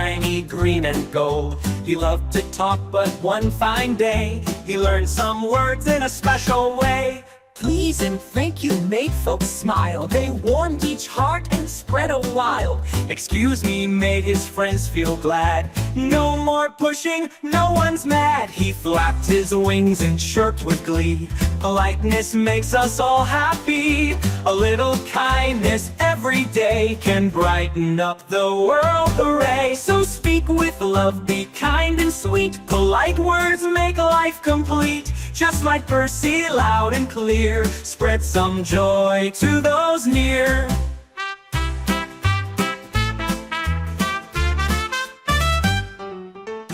shiny green and gold. He loved to talk, but one fine day he learned some words in a special way. Please and thank you made folks smile. They warmed each heart and spread a wild. Excuse me made his friends feel glad. No more pushing, no one's mad. He flapped his wings and chirped with glee. Politeness makes us all happy. A little kindness every day can brighten up the world, hooray! So speak with love, be kind and sweet. Polite words make life complete. Just like Percy, loud and clear, spread some joy to those near.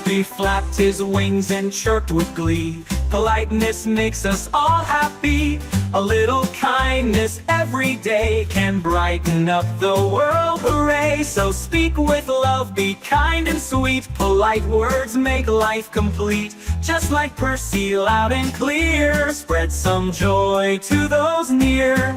He flapped his wings and chirped with glee. Politeness makes us all happy. A little kindness every day can brighten up the world, hooray! So speak with love, be kind and sweet. Polite words make life complete. Just like Percy, loud and clear, spread some joy to those near.